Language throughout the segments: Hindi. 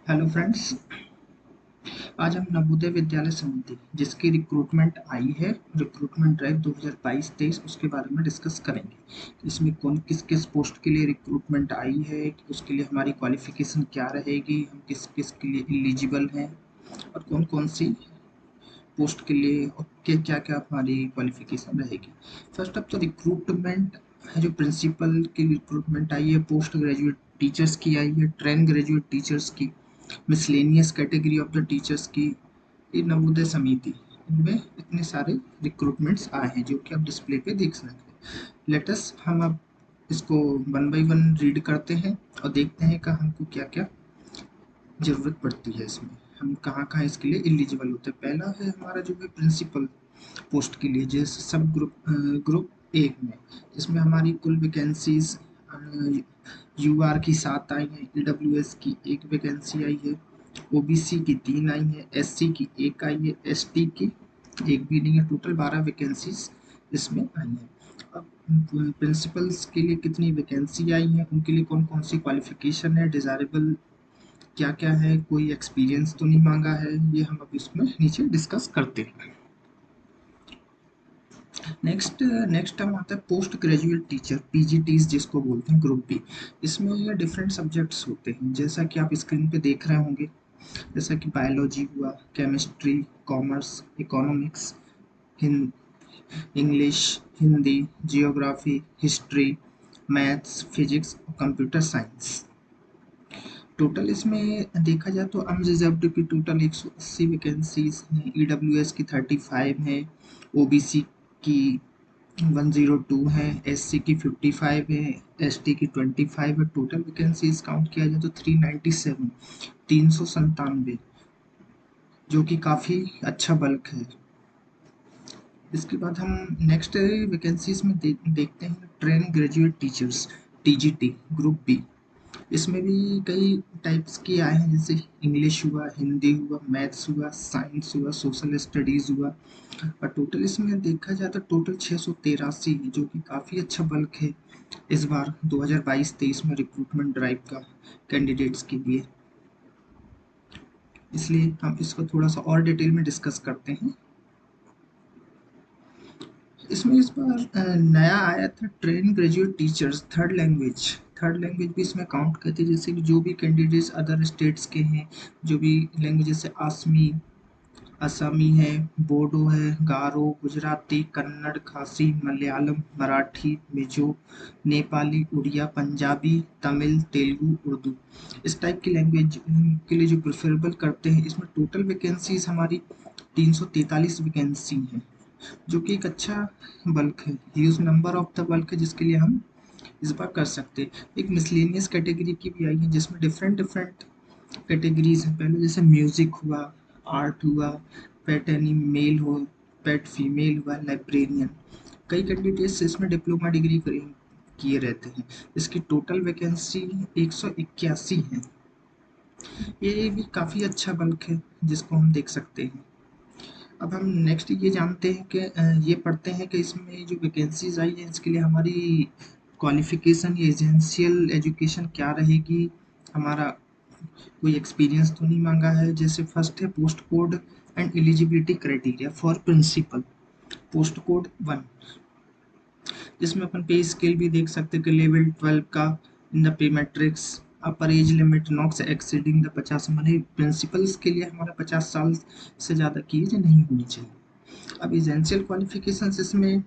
Hello friends. आज हम नवोदय विद्यालय समिति जिसकी रिक्रूटमेंट आई है, रिक्रूटमेंट ड्राइव 2022-23 उसके बारे में डिस्कस करेंगे। इसमें कौन किस किस पोस्ट के लिए रिक्रूटमेंट आई है, उसके लिए हमारी क्वालिफिकेशन क्या रहेगी, हम किस किस के लिए एलिजिबल हैं और कौन कौन सी पोस्ट के लिए के क्या क्या हमारी क्वालिफिकेशन रहेगी। फर्स्ट ऑफ तो रिक्रूटमेंट है, जो प्रिंसिपल की रिक्रूटमेंट आई है, पोस्ट ग्रेजुएट टीचर्स की आई है, ट्रेन ग्रेजुएट टीचर्स की, miscellaneous category of the teachers की, ये नवोदय समिति, इनमें इतने सारे रिक्रूटमेंट्स आए हैं जो कि आप डिस्प्ले पे देख सकते हैं। लेटस हम अब इसको वन बाय वन रीड करते हैं और देखते हैं कि हमको क्या क्या ज़रूरत पड़ती है, इसमें हम कहाँ कहाँ इसके लिए एलिजिबल होते हैं। पहला है हमारा जो है प्रिंसिपल पोस्ट के लिए, जैसे सब ग्रुप ए में, इसमें हमारी कुल वैकेंसीज यूआर की 7 आई हैं, ईडब्ल्यूएस की 1 वैकेंसी आई है, ओबीसी की 3 आई है, एससी की 1 आई है, एसटी की 1 भी नहीं है। टोटल 12 वैकेंसीज इसमें आई हैं। अब प्रिंसिपल्स के लिए कितनी वैकेंसी आई हैं, उनके लिए कौन कौन सी क्वालिफिकेशन है, डिज़ायरेबल क्या क्या है, कोई एक्सपीरियंस तो नहीं मांगा है, ये हम अब इसमें नीचे डिस्कस करते हैं। नेक्स्ट हम आता है पोस्ट ग्रेजुएट टीचर, पीजीटीज जिसको बोलते हैं, ग्रुप बी। इसमें ये डिफरेंट सब्जेक्ट्स होते हैं, जैसा कि आप स्क्रीन पे देख रहे होंगे, जैसा कि बायोलॉजी हुआ, chemistry, commerce, economics, English, Hindi, geography, history, maths, physics और कंप्यूटर साइंस। टोटल इसमें देखा जाए तो अनरिजर्व्ड की टोटल 180 वैकेंसीज हैं, ईडब्ल्यूएस की 35 हैं, ओबीसी की 102 है, एससी की 55 है, एसटी की 25 है। टोटल वैकेंसीज काउंट किया जाए तो 397, 397, जो कि काफ़ी अच्छा बल्क है। इसके बाद हम नेक्स्ट वैकेंसीज में देखते हैं trained graduate teachers, TGT, group B. इसमें भी कई टाइप्स के आए हैं, जैसे इंग्लिश हुआ, हिंदी हुआ, मैथ्स हुआ, साइंस हुआ, सोशल स्टडीज़ हुआ। और टोटल इसमें देखा जाए तो टोटल 683 है, जो कि काफ़ी अच्छा बल्क है इस बार 2022-23 में रिक्रूटमेंट ड्राइव का कैंडिडेट्स के लिए। इसलिए हम इसको थोड़ा सा और डिटेल में डिस्कस करते हैं। इसमें इस बार नया आया था train graduate teachers third language भी इसमें काउंट करते हैं, जैसे कि जो भी कैंडिडेट्स अदर स्टेट्स के हैं, जो भी लैंग्वेज जैसे असमी है, बोडो है, गारो, गुजराती, कन्नड़, खासी, मलयालम, मराठी, मिजो, नेपाली, उड़िया, पंजाबी, तमिल, तेलुगु, उर्दू, इस टाइप की लैंग्वेज के लिए जो प्रेफरेबल करते हैं। इसमें टोटल वैकेंसीज हमारी 343 वैकेंसी हैं, जो कि एक अच्छा बल्क है, huge number of the bulk है, जिसके लिए हम इस बार कर सकते हैं। एक मिसलेनियस कैटेगरी की भी आई है, जिसमें डिफरेंट डिफरेंट कैटेगरीज हैं। पहले जैसे म्यूजिक हुआ, आर्ट हुआ, पेट एनिमेल हो, पेट फीमेल हुआ, लाइब्रेरियन। कई कैंडिडेट्स इसमें डिप्लोमा डिग्री किए रहते हैं। इसकी टोटल वैकेंसी 181 है, ये भी काफ़ी अच्छा बल्क है जिसको हम देख सकते हैं। अब हम नेक्स्ट ये जानते हैं कि ये पढ़ते हैं कि इसमें जो वैकेंसीज आई है, इसके लिए हमारी क्वालिफिकेशन या एजेंशियल एजुकेशन क्या रहेगी, हमारा कोई एक्सपीरियंस तो नहीं मांगा है। जैसे फर्स्ट है post code and eligibility criteria for principal, post code 1, जिसमें अपन पे स्केल भी देख सकते हैं कि लेवल 12 का in the pay matrix, upper age limit not exceeding the 50, माने प्रिंसिपल्स के लिए हमारा 50 साल से ज़्यादा की एज नहीं होनी चाहिए। अब एसेंशियल क्वालिफिकेशंस इसमें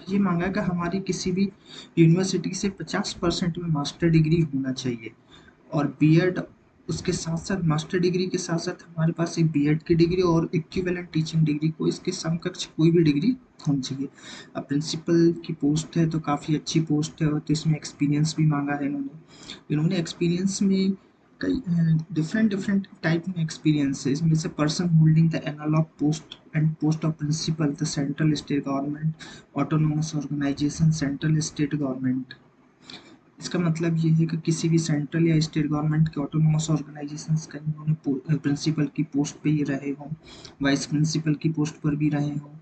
ये मांगा कि हमारी किसी भी यूनिवर्सिटी से 50% में मास्टर डिग्री होना चाहिए, और बीएड उसके साथ साथ, मास्टर डिग्री के साथ साथ हमारे पास एक बीएड की डिग्री और इक्विवेलेंट टीचिंग डिग्री को इसके समकक्ष कोई भी डिग्री होनी चाहिए। अब प्रिंसिपल की पोस्ट है तो काफ़ी अच्छी पोस्ट है, और तो इसमें एक्सपीरियंस भी मांगा है इन्होंने एक्सपीरियंस में कई डिफरेंट डिफरेंट टाइप में एक्सपीरियंस है। इसमें से person holding the analog post and post of principal the central state government, autonomous organisation, central state government. इसका मतलब ये है कि किसी भी सेंट्रल या स्टेट गवर्नमेंट के ऑटोनोमस ऑर्गेनाइजेशंस का इन्होंने प्रिंसिपल की पोस्ट पे ही रहे हों, वाइस प्रिंसिपल की पोस्ट पर भी रहे हों,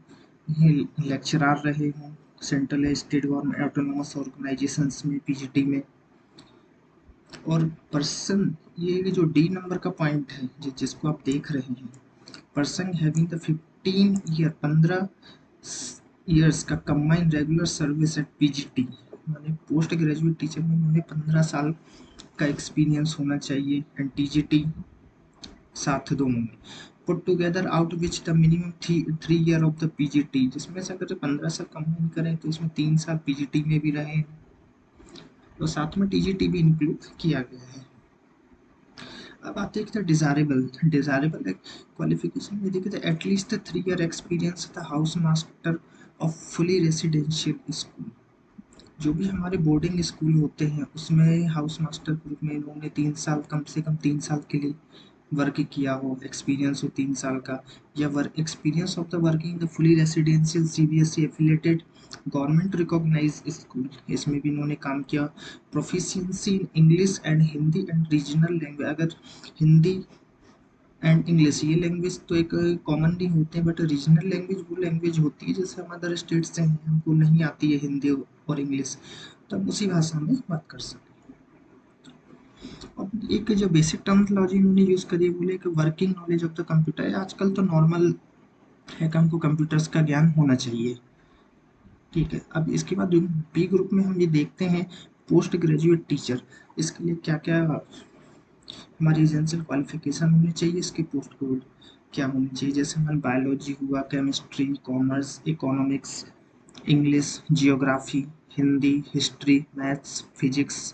ये लेक्चरार रहे हों सेंट्रल या स्टेट गवर्नमेंट ऑटोनोमस ऑर्गेनाइजेशंस में, पीजीटी में। और पर्सन, ये जो डी नंबर का पॉइंट है जिसको आप देख रहे हैं, पर्सन हैविंग द 15 ईयर्स का combined regular service eight PGT, माने पोस्ट ग्रेजुएट टीचर में उन्हें 15 साल का एक्सपीरियंस होना चाहिए, एंड टीजीटी साथ दोनों में put together, out which the minimum 3 year of the PGT, जिसमें से अगर 15 साल कंबाइन करें तो इसमें 3 साल पीजीटी में भी रहे और साथ में टीजीटी भी इंक्लूड किया गया है। अब आते हैं डिजायरेबल क्वालिफिकेशन में देखिए तो at least 3 year experience the house master of fully residential school, जो भी हमारे बोर्डिंग स्कूल होते हैं उसमें हाउस मास्टर ग्रुप में इन्होंने 3 साल, कम से कम 3 साल के लिए वर्क किया हो, एक्सपीरियंस हो 3 साल का, या work experience of the working the fully residential CBSE affiliated government recognise school, इसमें भी इन्होंने काम किया। Proficiency in English and Hindi and regional language, अगर हिंदी एंड इंग्लिश ये लैंग्वेज तो एक कॉमन नहीं होते हैं, बट रीजनल लैंग्वेज वो लैंग्वेज होती है जैसे हम अदर स्टेट से हैं, हमको नहीं आती है हिंदी और इंग्लिश, तो हम उसी भाषा में बात कर सकते हैं। अब एक जो बेसिक टर्मिनोलॉजी इन्होंने यूज़ करी, बोले कि working knowledge of the computer, आजकल तो नॉर्मल है कि हमको कंप्यूटर्स का ज्ञान होना चाहिए, ठीक है। अब इसके बाद बी ग्रुप में हम ये देखते हैं पोस्ट ग्रेजुएट टीचर, इसके लिए क्या क्या हमारी एसेंशियल क्वालिफिकेशन होनी चाहिए, इसके पोस्ट कोड क्या होनी चाहिए, जैसे हमारे बायोलॉजी हुआ, chemistry, commerce, economics, English, geography, Hindi, history, maths, physics,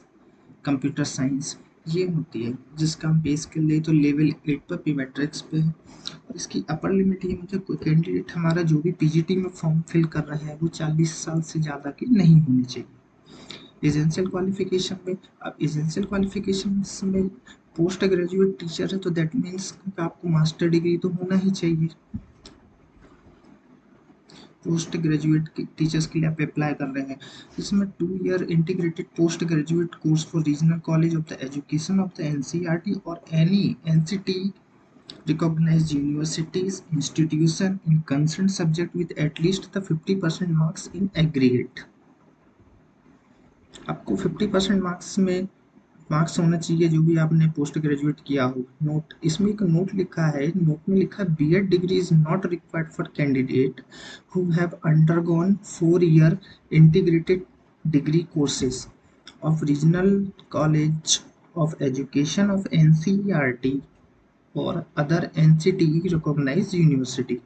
computer science, ये होती है जिसका हम बेस कर ले तो लेवल 8 पर पी मैट्रिक्स पे है। और इसकी अपर लिमिट ये मतलब कोई कैंडिडेट हमारा जो भी पीजीटी में फॉर्म फिल कर रहा है वो 40 साल से ज़्यादा की नहीं होनी चाहिए। एसेंशियल क्वालिफिकेशन में, अब एसेंशियल क्वालिफिकेशन में पोस्ट ग्रेजुएट टीचर है तो दैट मीन्स आपको मास्टर डिग्री तो होना ही चाहिए। पोस्ट ग्रेजुएट टीचर्स के लिए आप अप्लाई कर रहे हैं, इसमें 2 year integrated post graduate course for regional college of the education of the NCERT और any NCT recognized universities institution in concerned subject with at least the 50% marks in aggregate। आपको 50% मार्क्स में मार्क्स होना चाहिए जो भी आपने पोस्ट ग्रेजुएट किया हो। नोट, इसमें एक नोट लिखा है, नोट में लिखा है B Ed degree is not required for candidate who have undergone 4 year integrated degree courses of regional college of education of NCERT और अदर एनसीटीई रिकॉग्नाइज्ड यूनिवर्सिटी।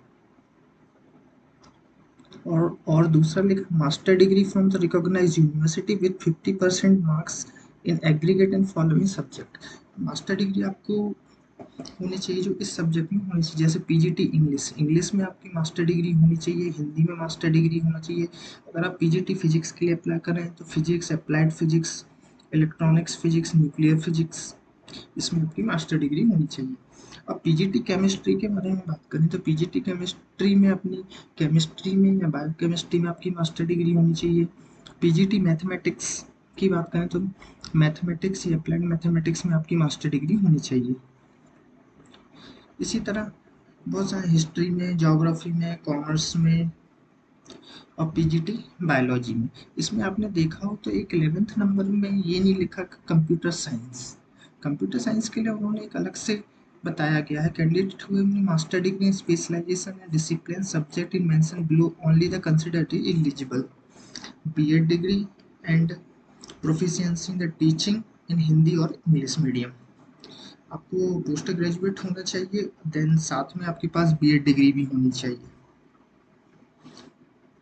और दूसरा लिखा master degree from the recognised university with 50% marks in aggregate and following subject. Master degree आपको होनी चाहिए जो इस सब्जेक्ट में होनी चाहिए, जैसे पीजीटी इंग्लिश, इंग्लिश में आपकी मास्टर डिग्री होनी चाहिए, हिंदी में मास्टर डिग्री होना चाहिए। अगर आप पीजीटी फिजिक्स के लिए अप्लाई करें तो physics, applied physics, electronics physics, nuclear physics, इसमें आपकी मास्टर डिग्री होनी चाहिए। अब पीजीटी केमिस्ट्री के बारे में बात करें तो पीजीटी केमिस्ट्री में अपनी केमिस्ट्री में या बायोकेमिस्ट्री में आपकी मास्टर डिग्री होनी चाहिए। पीजीटी मैथमेटिक्स की बात करें तो मैथमेटिक्स या अप्लाइड मैथमेटिक्स में आपकी मास्टर डिग्री होनी चाहिए। इसी तरह बहुत सारे हिस्ट्री में, ज्योग्राफी में, कॉमर्स में और पीजीटी बायोलॉजी में। इसमें आपने देखा हो तो एक 11th नंबर में ये नहीं लिखा कंप्यूटर साइंस, कंप्यूटर साइंस के लिए उन्होंने एक अलग से बताया गया है कैंडिडेट हुए master degree in specialisation and discipline subject in mention below only the considered eligible B Ed degree and proficiency in the teaching in Hindi और इंग्लिश मीडियम। आपको पोस्ट ग्रेजुएट होना चाहिए, देन साथ में आपके पास बीएड डिग्री भी होनी चाहिए।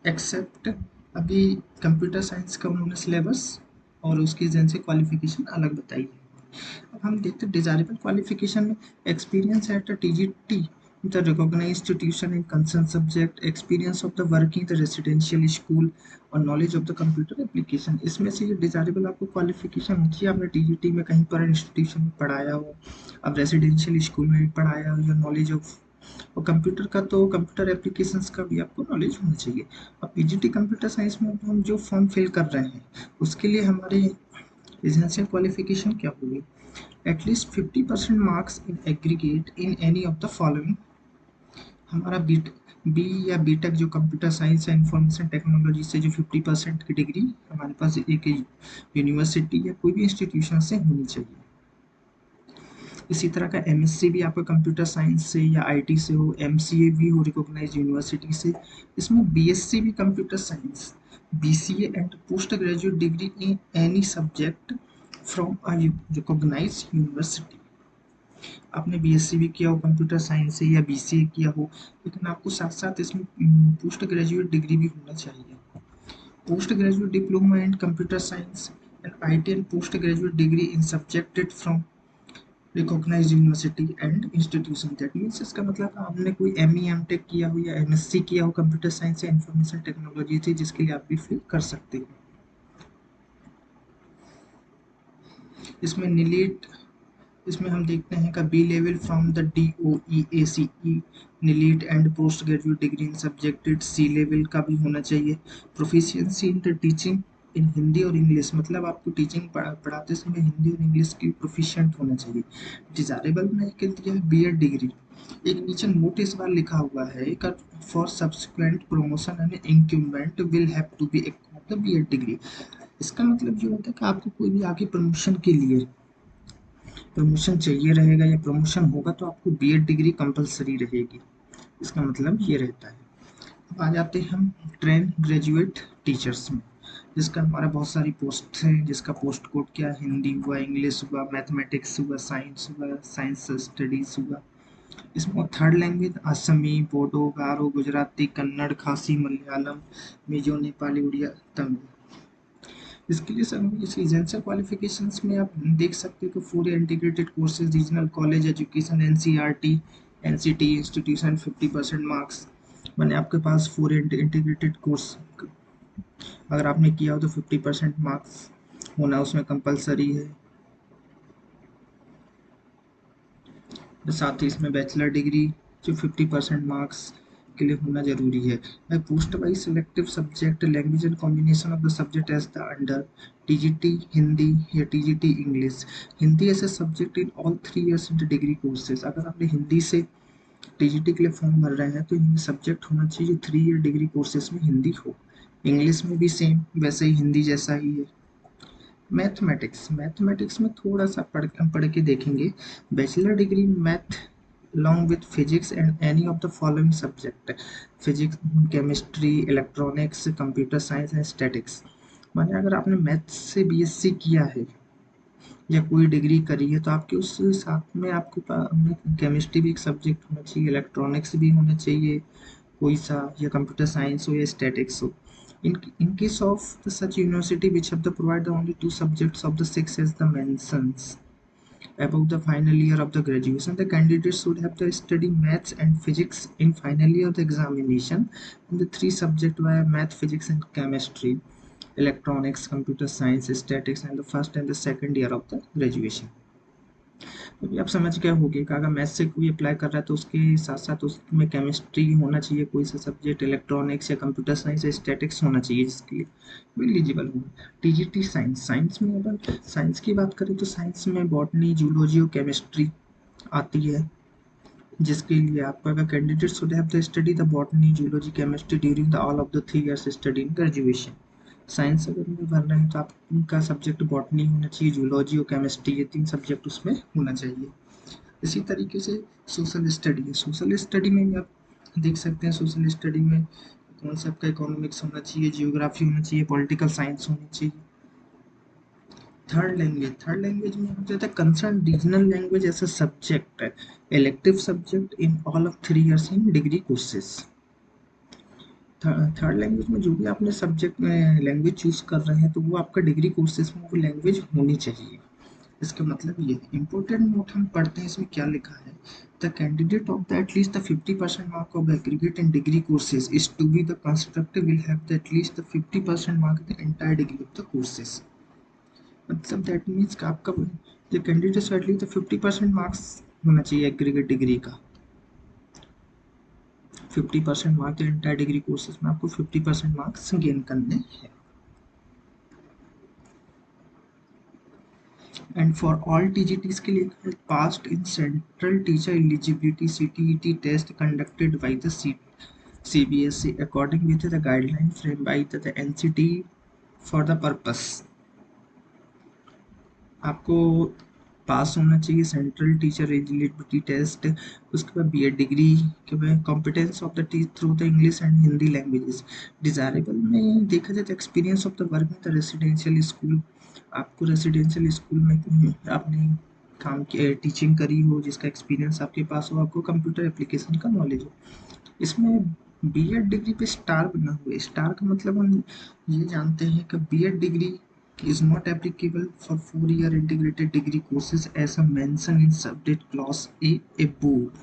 एक्सेप्ट अभी कंप्यूटर साइंस का उन्होंने सिलेबस और उसकी एजेंसी क्वालिफिकेशन अलग बताई है। अब हम देखते हैं डिजायरेबल क्वालिफिकेशन में experience at the TGT the recognised institution in concern subject, experience of the working the residential school और knowledge of the computer application. इसमें से ये डिजायरेबल आपको क्वालिफिकेशन होती है, आपने टीजीटी में कहीं पर इंस्टीट्यूशन में पढ़ाया हो, अब रेसिडेंशियल स्कूल में भी पढ़ाया हो, या नॉलेज ऑफ और कंप्यूटर का तो कंप्यूटर एप्लीकेशंस का भी आपको नॉलेज होना चाहिए। अब पीजीटी कंप्यूटर साइंस में हम जो फॉर्म फिल कर रहे हैं उसके लिए हमारी एसेंशियल क्वालिफिकेशन क्या होगी, at least 50% marks in aggregate in any of the following. हमारा बी या बीटेक जो कंप्यूटर साइंस या इंफॉर्मेशन टेक्नोलॉजी से जो 50% की डिग्री हमारे पास एक यूनिवर्सिटी या कोई भी इंस्टीट्यूशन से होनी चाहिए। इसी तरह का एमएससी भी आपका कंप्यूटर साइंस से या आईटी से हो, एमसीए भी हो रिकॉग्नाइज्ड यूनिवर्सिटी से। इसमें बीएससी भी computer science, BCA and post graduate degree in any subject from a recognised university. आपने बीएससी भी किया हो कंप्यूटर साइंस से या बीसीए किया हो, लेकिन आपको साथ साथ इसमें पोस्ट ग्रेजुएट डिग्री भी होना चाहिए। Post graduate diploma in computer science and IT and post graduate degree in subjected from recognised university and institution. That means इसका मतलब आपने कोई एमई एमटेक किया हो या एमएससी किया हो कंप्यूटर साइंस या इंफॉर्मेशन टेक्नोलॉजी से, जिसके लिए आप भी फिल कर सकते हो। इसमें नीलीट, इसमें हम देखते हैं का B level from the D O E A C E NIELIT and post graduate degree in subjected. C level का भी होना चाहिए। Proficiency in the teaching in Hindi और इंग्लिश, मतलब आपको टीचिंग पढ़ाते समय हिंदी और इंग्लिश की प्रोफिशिएंट होना चाहिए। डिजायरेबल में एक दिया है बीएड डिग्री। एक नीचे नोट इस बार लिखा हुआ है का for subsequent promotion and increment will have to be the B Ed degree. इसका मतलब ये होता है कि आपको कोई भी आगे प्रमोशन के लिए प्रमोशन चाहिए रहेगा या प्रमोशन होगा तो आपको बीएड डिग्री कंपलसरी रहेगी। इसका मतलब ये रहता है। अब आ जाते हैं हम ट्रेन ग्रेजुएट टीचर्स में, जिसका हमारा बहुत सारी पोस्ट है, जिसका पोस्ट कोड क्या है, हिंदी हुआ, इंग्लिश हुआ, मैथमेटिक्स हुआ, साइंस स्टडीज हुआ। इसमें थर्ड लैंग्वेज असमी, बोडो, गारो, गुजराती, कन्नड़, खासी, मलयालम, मिजो, नेपाली, उड़िया, तमिल। इसके लिए सब इसकी एजेंशियल क्वालिफिकेशंस में आप देख सकते हो कि food integrated courses, regional college education, NCERT, NCT institution 50% marks. मैंने आपके पास फूड इंटीग्रेटेड कोर्स अगर आपने किया हो तो 50% मार्क्स होना उसमें कंपलसरी है। साथ ही इसमें बैचलर डिग्री जो 50% मार्क्स के लिए होना जरूरी है। Post wise selective subject language and combination of the subject as the under TGT Hindi या TGT English. Hindi as a subject in all 3 years in the degree courses. अगर आपने हिंदी से टीजीटी के लिए फॉर्म भर रहे हैं तो सब्जेक्ट होना चाहिए जो 3 ईयर डिग्री कोर्सेज में हिंदी हो। इंग्लिश में भी सेम वैसे ही हिंदी जैसा ही है। मैथमेटिक्स में थोड़ा सा पढ़ के देखेंगे। Bachelor degree math along with physics and any of the following subject: physics, chemistry, electronics, computer science and statics। माने अगर आपने मैथ्स से बीएससी किया है या कोई डिग्री करी है तो आपके उस साथ में आपको केमिस्ट्री भी एक सब्जेक्ट होना चाहिए, इलेक्ट्रॉनिक्स भी होना चाहिए कोई सा, या कंप्यूटर साइंस हो या स्टैटिक्स हो। In case of the such university which have to provide the only 2 subjects of the 6 as the mentions above the final year of the graduation, the candidates should have to study maths and physics in final year of the examination, and the 3 subjects were math, physics and chemistry, electronics, computer science, statistics, and the first and the second year of the graduation। अभी आप समझ गए होंगे कि अगर मैथ्स से कोई अप्लाई कर रहा है तो उसके साथ साथ उसमें केमिस्ट्री होना चाहिए, कोई सा सब्जेक्ट, इलेक्ट्रॉनिक्स या कंप्यूटर साइंस या स्टैटिक्स होना चाहिए जिसके लिए वो एलिजिबल हो। टीजीटी साइंस, साइंस में अगर साइंस की बात करें तो साइंस में बॉटनी, जूलॉजी और केमिस्ट्री आती है, जिसके लिए आपका अगर candidate should have the study the botany, zoology, chemistry during the all of the 3 years study in graduation. Science अगर में भर रहे हैं तो आपका सब्जेक्ट बॉटनी होना चाहिए, जूलॉजी और केमिस्ट्री, ये 3 सब्जेक्ट उसमें होना चाहिए। इसी तरीके से सोशल स्टडी है। सोशल स्टडी में भी आप देख सकते हैं, सोशल स्टडी में कौन सा आपका इकोनॉमिक्स होना चाहिए, जियोग्राफी होना चाहिए, पॉलिटिकल साइंस होनी चाहिए। थर्ड लैंग्वेज में हो जाता है concern regional language as a subject, elective subject in all of 3 years in degree courses. Third language में जो भी आपने सब्जेक्ट में लैंग्वेज चूज कर रहे हैं तो वो आपका डिग्री कोर्सेज में वो लैंग्वेज होनी चाहिए। इसका मतलब ये इंपॉर्टेंट नोट हम पढ़ते हैं, इसमें क्या लिखा है, the candidate of the at least the 50% mark of aggregate in degree courses is to be the constructive will have the at least the 50% mark the entire degree of the courses. मतलब दैट मीन्स कि आपका जो कैंडिडेट एटलीस्ट 50% मार्क्स होना चाहिए एग्रीगेट डिग्री का। 50% मार्क एंटायर डिग्री कोर्सेज में आपको 50% मार्क्स गेन करने हैं। एंड फॉर ऑल टीजीटीज के लिए passed in central teacher eligibility CTET test conducted by the seat CBSE according with the guideline framed by the NCT for the purpose। आपको पास होना चाहिए सेंट्रल टीचर एलिजिबिलिटी टेस्ट, उसके बाद बीएड डिग्री के बाद competence of the teach through the English and Hindi languages. Desirable में देखा जाए तो experience of the work in the residential school, आपको रेसिडेंशियल स्कूल में आपने काम किया, टीचिंग करी हो, जिसका एक्सपीरियंस आपके पास हो, आपको कंप्यूटर एप्लीकेशन का नॉलेज हो। इसमें बीएड डिग्री पे स्टार बना हुआ है। स्टार का मतलब हम ये जानते हैं कि B Ed degree is not applicable for 4-year integrated degree courses as mentioned in subject clause A above।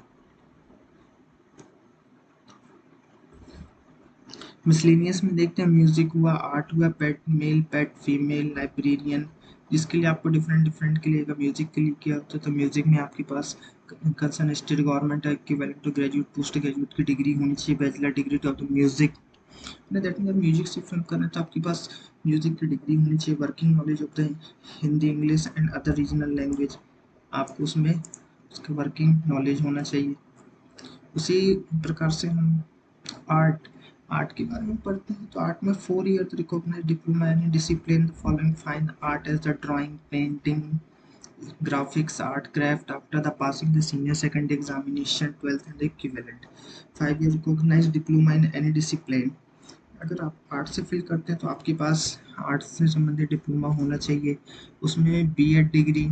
Miscellaneous में देखते हैं म्यूजिक हुआ, आर्ट हुआ, पेट मेल पेट फीमेल, लाइब्रेरियन, जिसके लिए आपको डिफरेंट डिफरेंट के लिए, अगर म्यूजिक के लिए किया होता है तो म्यूजिक में आपके पास concern state government equivalent to graduate post graduate की डिग्री होनी चाहिए, bachelor degree to the music. That mean music से फिल्म करना तो आपके पास म्यूजिक की डिग्री होनी चाहिए, working knowledge of the Hindi English and other regional language, आपको उसमें उसका वर्किंग नॉलेज होना चाहिए। उसी प्रकार से हम आर्ट आर्ट के बारे में पढ़ते हैं तो आर्ट में 4 year recognised diploma in discipline following fine art as the drawing, painting, graphics, art, craft after the passing the senior secondary examination 12th and equivalent। 5 year recognized diploma in any discipline। अगर आप आर्ट से फिल करते हैं तो आपके पास आर्ट से संबंधित डिप्लोमा होना चाहिए, उसमें बीएड डिग्री।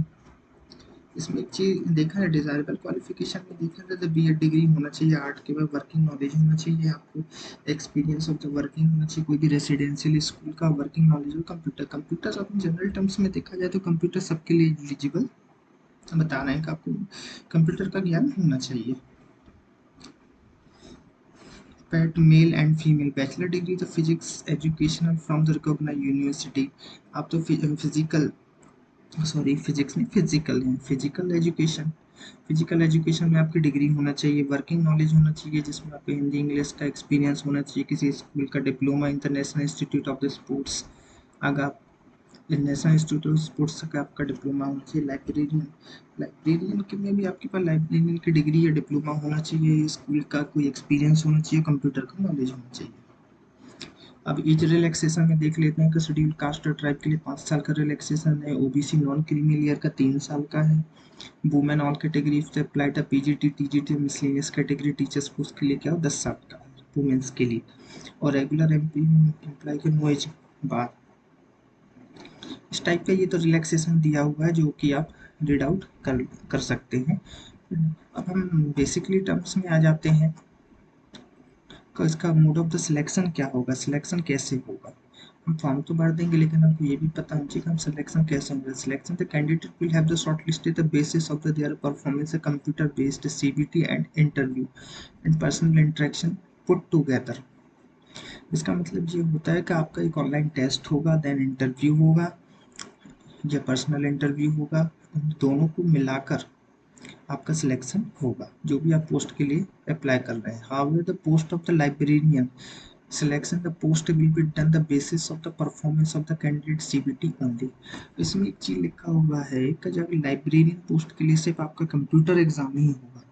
इसमें एक चीज़ देखा है डिज़ायरेबल क्वालिफिकेशन में देखा जाए तो बीएड डिग्री होना चाहिए, आर्ट के बाद वर्किंग नॉलेज होना चाहिए, आपको एक्सपीरियंस ऑफ द वर्किंग होना चाहिए, कोई भी रेसिडेंशियल स्कूल का वर्किंग नॉलेज हो, कंप्यूटर कंप्यूटर अपने जनरल टर्म्स में देखा जाए तो कंप्यूटर सबके लिए एलिजिबल बता रहे हैं कि आपको कंप्यूटर का ज्ञान होना चाहिए। पेट male and female, bachelor degree तो physics educational from the recognised university. आप तो फिजिकल, सॉरी फिजिक्स नहीं फिजिकल है, फिजिकल एजुकेशन में आपकी डिग्री होना चाहिए, वर्किंग नॉलेज होना चाहिए जिसमें आपको हिंदी इंग्लिश का एक्सपीरियंस होना चाहिए, किसी स्कूल का diploma international institute of the sports, अगर आप नेशनल इंस्टीट्यूट ऑफ स्पोर्ट्स का आपका डिप्लोमा होना चाहिए। लाइब्रेरियन के में भी आपके पास लाइब्रेरियन की डिग्री या डिप्लोमा होना चाहिए, स्कूल का कोई एक्सपीरियंस होना चाहिए, कंप्यूटर का नॉलेज होना चाहिए। अब एज रिलैक्सेशन में देख लेते हैं कि शेड्यूल कास्ट और ट्राइब के लिए 5 साल का रिलैक्सेशन है, ओबीसी नॉन क्रीमी लेयर का 3 साल का है, वुमेन ऑल कैटेगरी से अप्लाई था, PGT TGT miscellaneous category teachers post के लिए क्या हो 10 साल का वुमेन्स के लिए, और रेगुलर एमपी एम्प्लॉय के नो एज बार। इस टाइप का ये तो रिलैक्सेशन दिया हुआ है जो कि आप रीड आउट कर सकते हैं। अब हम बेसिकली टर्म्स में आ जाते हैं कि इसका मोड ऑफ द सिलेक्शन क्या होगा, सिलेक्शन कैसे होगा। हम फॉर्म तो भर देंगे लेकिन हमको ये भी पता होना चाहिए कि हम सिलेक्शन कैसे होगा। Selection the candidate will have the short list the basis of the their performance computer based CBT and interview and personal interaction put together. इसका मतलब ये होता है कि आपका एक ऑनलाइन टेस्ट होगा, देन इंटरव्यू होगा या पर्सनल इंटरव्यू होगा, उन दोनों को मिलाकर आपका सिलेक्शन होगा जो भी आप पोस्ट के लिए अप्लाई कर रहे हैं। However the post of the librarian selection the post will be done the basis of the performance of the candidate CBT only. इसमें एक चीज लिखा हुआ है कि जब लाइब्रेरियन पोस्ट के लिए सिर्फ आपका कंप्यूटर एग्जाम ही होगा,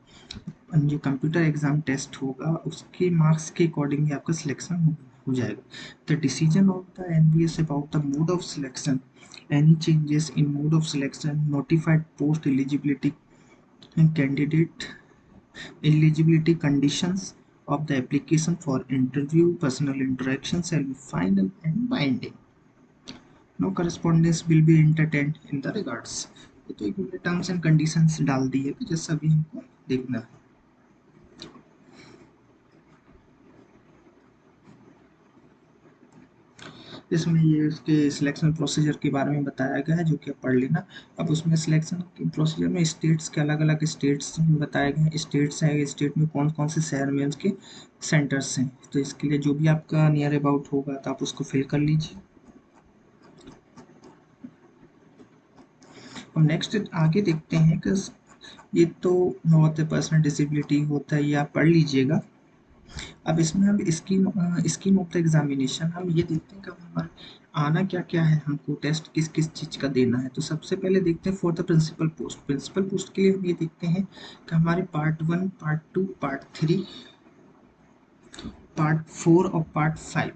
जो कंप्यूटर एग्जाम टेस्ट होगा उसके मार्क्स के अकॉर्डिंग ही आपका सिलेक्शन हो जाएगा। The decision of the NBS about the mode of selection, any changes in mode of selection, notified post eligibility and candidate eligibility conditions of the application for interview, personal interaction shall be final and binding। No correspondence will be entertained in the regards। ये तो एक टर्म्स एंड कंडीशंस डाल दी है कि जैसा भी हमको देखना है। इसमें ये उसके सिलेक्शन प्रोसीजर के बारे में बताया गया है जो कि आप पढ़ लेना। अब उसमें सिलेक्शन के प्रोसीजर में स्टेट्स के अलग अलग स्टेट्स बताए गए हैं, स्टेट्स हैं, स्टेट में कौन कौन से शहर में उसके सेंटर्स हैं, तो इसके लिए जो भी आपका नियर अबाउट होगा तो आप उसको फिल कर लीजिए। अब नेक्स्ट आगे देखते हैं कि ये तो होता है पर्सनल डिसेबिलिटी होता है, ये आप पढ़ लीजिएगा। अब इसमें हम स्कीम ऑफ द एग्जामिनेशन हम ये देखते हैं कि हमारे आना क्या क्या है, हमको टेस्ट किस किस चीज़ का देना है। तो सबसे पहले देखते हैं फॉर द प्रिंसिपल पोस्ट के लिए हम ये देखते हैं कि हमारे पार्ट 1 पार्ट 2 पार्ट 3 पार्ट 4 और पार्ट 5।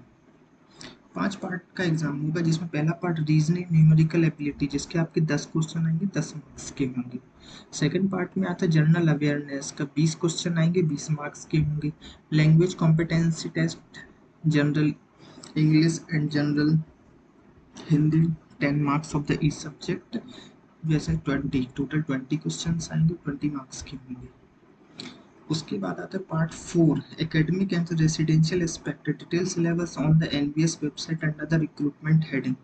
5 पार्ट का एग्जाम होगा, जिसमें पहला पार्ट रीजनिंग न्यूमेरिकल एबिलिटी, जिसके आपके 10 क्वेश्चन आएंगे, 10 मार्क्स के होंगे। सेकंड पार्ट में आता है जनरल अवेयरनेस का 20 क्वेश्चन आएंगे, 20 मार्क्स के होंगे। Language competency test, general English and general Hindi, 10 marks of the each subject, जैसे 20 टोटल 20 क्वेश्चन आएंगे, 20 मार्क्स के होंगे। उसके बाद आता है part 4 academic and residential aspect, detail syllabus on the NBS website under the recruitment heading,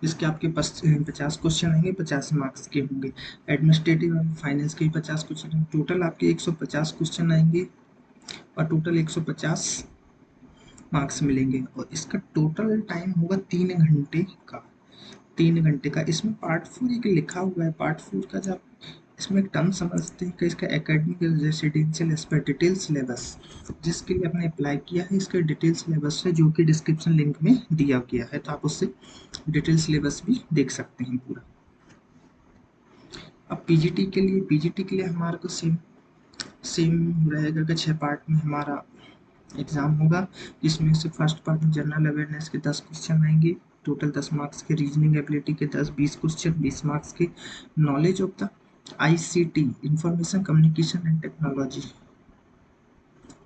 इसके आपके 50 क्वेश्चन आएंगे, 50 मार्क्स के होंगे। एडमिनिस्ट्रेटिव एंड फाइनेंस के 50 क्वेश्चन, टोटल आपके 150 क्वेश्चन आएंगे और टोटल 150 मार्क्स मिलेंगे। और इसका टोटल टाइम होगा 3 घंटे का, 3 घंटे का। इसमें पार्ट 4 एक लिखा हुआ है, पार्ट 4 का जब इसमें एक टर्म समझते हैं कि इसका academic residential aspect detail syllabus, जिसके लिए आपने अप्लाई किया है, इसका डिटेल सिलेबस है जो कि डिस्क्रिप्शन लिंक में दिया गया है, तो आप उससे डिटेल सिलेबस भी देख सकते हैं पूरा। अब पीजीटी के लिए हमारे को सेम सेम रहेगा कि 6 पार्ट में हमारा एग्जाम होगा, जिसमें से फर्स्ट पार्ट में जनरल अवेयरनेस के 10 क्वेश्चन आएंगे, टोटल 10 मार्क्स के। रीजनिंग एबिलिटी के 20 क्वेश्चन, 20 मार्क्स के। Knowledge of the ICT, information communication and technology,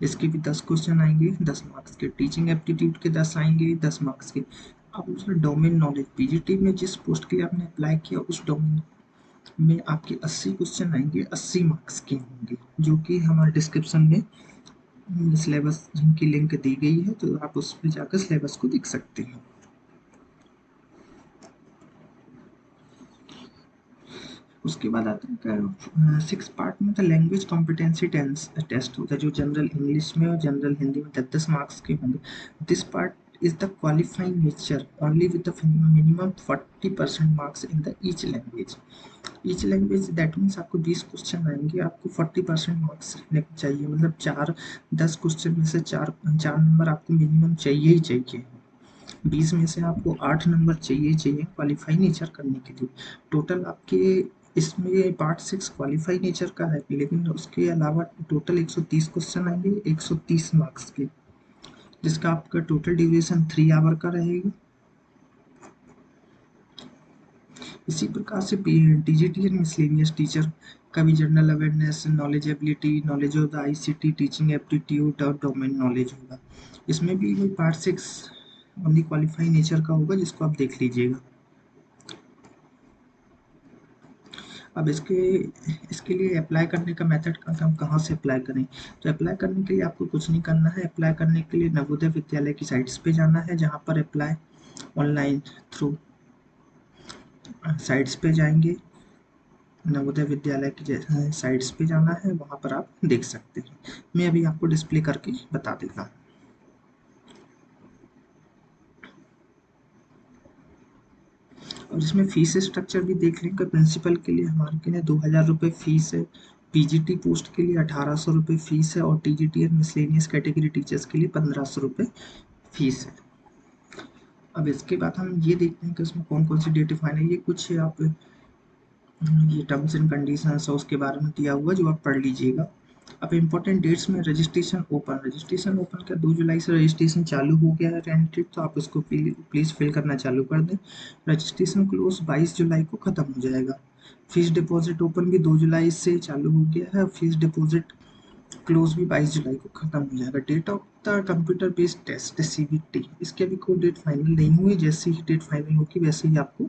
इसके भी 10 क्वेश्चन आएंगे, 10 मार्क्स के। टीचिंग एप्टीट्यूड के 10 आएंगे, 10 मार्क्स के। अब उसमें डोमेन नॉलेज, पीजीटी में जिस पोस्ट के लिए आपने अप्लाई किया उस डोमेन में आपके 80 क्वेश्चन आएंगे, 80 मार्क्स के होंगे, जो कि हमारे डिस्क्रिप्शन में सिलेबस की लिंक दी गई है, तो आप उस पर जाकर सिलेबस को देख सकते हैं। उसके बाद आता है 6 पार्ट में तो लैंग्वेज कॉम्पिटेंसी टेस्ट होता है, जो जनरल इंग्लिश में और जनरल हिंदी में 10-10 मार्क्स के होंगे। This part is the qualifying nature only with the minimum 40% marks in the each language that means आपको 20 क्वेश्चन आएंगे, आपको 40% मार्क्स चाहिए, मतलब 10 क्वेश्चन में से 4 नंबर आपको मिनिमम चाहिए ही चाहिए। 20 में से आपको 8 नंबर चाहिए क्वालिफाई नेचर करने के लिए। टोटल आपके इसमें पार्ट 6 क्वालिफाई नेचर का है, लेकिन उसके अलावा टोटल 130 क्वेश्चन आएंगे, 130 मार्क्स के, जिसका आपका टोटल ड्यूरेशन 3 आवर का रहेगी। इसी प्रकार से टीजीटी एंड मिसलेनियस टीचर का भी general awareness, knowledge ability, knowledge of the ICT, teaching aptitude और डोमेन नॉलेज होगा। इसमें भी वही पार्ट 6 ओनली क्वालिफाई नेचर का होगा, जिसको आप देख लीजिएगा। अब इसके लिए अप्लाई करने का मेथड का हम कहाँ से अप्लाई करें, तो अप्लाई करने के लिए आपको कुछ नहीं करना है। अप्लाई करने के लिए नवोदय विद्यालय की साइट्स पे जाना है, जहाँ पर अप्लाई ऑनलाइन थ्रू साइट्स पे जाएंगे, नवोदय विद्यालय की साइट्स पे जाना है, वहाँ पर आप देख सकते हैं। मैं अभी आपको डिस्प्ले करके बता देता हूँ। और इसमें फीस स्ट्रक्चर भी देख लें कि प्रिंसिपल के लिए हमारे के लिए 2000 रुपये फीस है, पीजीटी पोस्ट के लिए 1800 रुपये फीस है, और टीजीटी और मिसलेनियस कैटेगरी टीचर्स के लिए 1500 रुपये फीस है। अब इसके बाद हम ये देखते हैं कि उसमें कौन कौन सी डेट फाइन है। ये कुछ आप ये टर्म्स एंड कंडीशंस है, उसके बारे में दिया हुआ, जो आप पढ़ लीजिएगा। अब इम्पोर्टेंट डेट्स में रजिस्ट्रेशन ओपन का 2 जुलाई से रजिस्ट्रेशन चालू हो गया है रेंटेड, तो आप उसको प्लीज़ फिल करना चालू कर दें। रजिस्ट्रेशन क्लोज 22 जुलाई को ख़त्म हो जाएगा। फीस डिपॉजिट ओपन भी 2 जुलाई से चालू हो गया है, फीस डिपॉजिट क्लोज भी 22 जुलाई को ख़त्म हो जाएगा। Date of the computer based test CBT, इसकी अभी कोई डेट फाइनल नहीं हुई, जैसे ही डेट फाइनल होगी वैसे ही आपको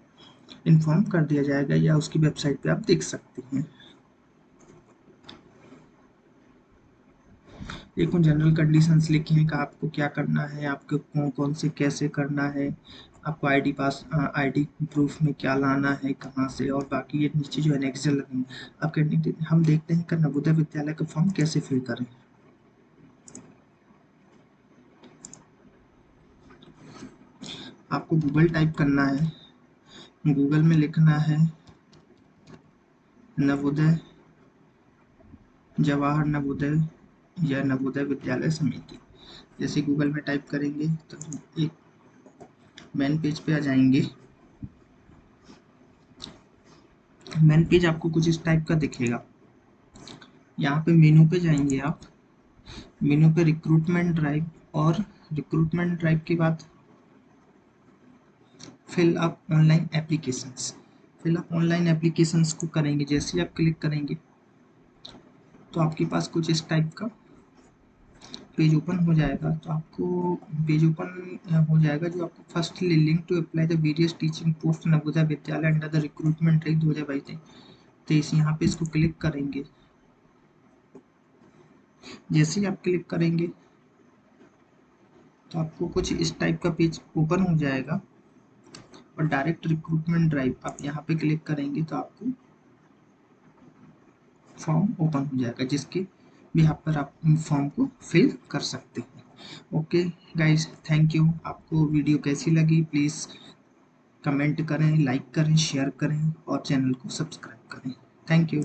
इन्फॉर्म कर दिया जाएगा, या उसकी वेबसाइट पे आप देख सकते हैं। ये कुछ जनरल कंडीशंस लिखे हैं कि आपको क्या करना है, आपको कौन कौन से कैसे करना है, आपको आईडी प्रूफ में क्या लाना है, कहाँ से, और बाकी ये नीचे जो एनेक्सर लगे हैं। अब कैंडिडेट हम देखते हैं कि नवोदय विद्यालय का फॉर्म कैसे फिल करें। आपको गूगल टाइप करना है, गूगल में लिखना है नवोदय जवाहर नवोदय या नवोदय विद्यालय समिति। जैसे गूगल में टाइप करेंगे तो एक मेन पेज पे आ जाएंगे। मेन पेज आपको कुछ इस टाइप का दिखेगा। यहाँ पे मेनू पे जाएंगे आप, मेनू पे रिक्रूटमेंट ड्राइव, और रिक्रूटमेंट ड्राइव के बाद fill up online applications. Fill up online applications को करेंगे, जैसे ही आप क्लिक करेंगे तो आपके पास कुछ इस टाइप का पेज ओपन हो जाएगा। तो आपको पेज ओपन हो जाएगा जो आपको firstly link to apply the various teaching post Navodaya Vidyalaya under the recruitment drive 2022। तो इस यहाँ पे इसको क्लिक करेंगे। जैसे ही आप क्लिक करेंगे तो आपको कुछ इस टाइप का पेज ओपन हो जाएगा, और डायरेक्ट रिक्रूटमेंट ड्राइव आप यहाँ पे क्लिक करेंगे तो आपको फॉर्म ओपन हो जाएगा, जिसके भी पर आप फॉर्म को फिल कर सकते हैं। Okay guys, thank you. आपको वीडियो कैसी लगी प्लीज़ कमेंट करें, लाइक करें, शेयर करें और चैनल को सब्सक्राइब करें। Thank you.